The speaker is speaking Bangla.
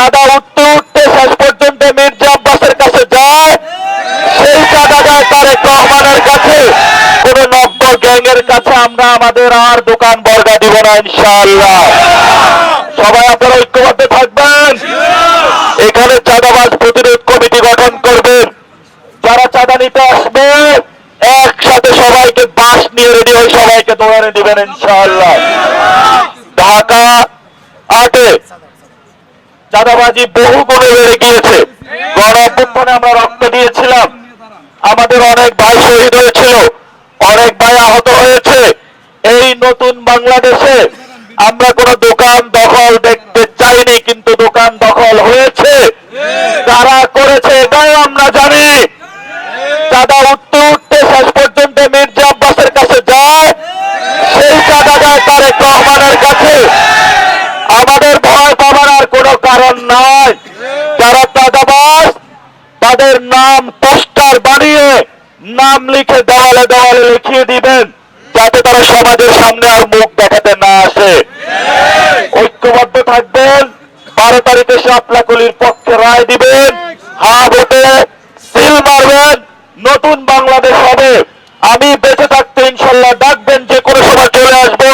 চাঁদা উঠতে উঠতে শেষ পর্যন্ত মির্জা আব্বাসের কাছে যায়, সেই চাঁদা যায় তারেক রহমানের কাছে। কোন নব্য গ্যাংয়ের কাছে আমরা আমাদের আর দোকান বর্গা দিব না ইনশাআল্লাহ। সবাই আপনারা ঐক্যবদ্ধ থাকবেন। এখানে চাঁদাবাজ প্রতিরোধ কমিটি গঠন করবেন। যারা চাঁদা নিতে আসবে একসাথে সবাইকে বাস নিয়ে রেডি হয়ে সবাইকে দৌড়ানে দিবেন ইনশাআল্লাহ। ঢাকা ৮-এ চাঁদাবাজি বহু গুণে বেড়ে গিয়েছে। গণ অভ্যুত্থানে আমরা রক্ত দিয়েছিলাম, আমাদের অনেক ভাই শহীদ হয়েছিল, অনেক ভাই আহত হয়েছে। এই নতুন বাংলাদেশে আমরা কোন দোকান দখল দেখতে চাইনি, কিন্তু দোকান দখল হয়েছে। কারা করেছে এটাই আমরা জানি। চাঁদা উঠতে উঠতে শেষ পর্যন্ত মির্জা আব্বাসের কাছে যায়, সেই চাঁদা যায় তারেক রহমানের কাছে। আমাদের ভয় পাবার আর কোনো কারণ নাই। যারা চাঁদাবাজ তাদের নাম পোস্টার বানিয়ে নাম লিখে দেওয়ালে দেওয়ালে লিখিয়ে দিবেন, যাতে তারা সমাজের সামনে আর মুখ দেখাতে না আসে। ঐক্যবদ্ধ থাকবেন। 12 তারিখে শাপলাকলির পক্ষে রায় দিবেন, হা ভোটে সিল মারবেন, নতুন বাংলাদেশ হবে। আমি বেঁচে থাকতে ইনশাল্লাহ ডাকবেন, যে কোনো সময় চলে আসবো।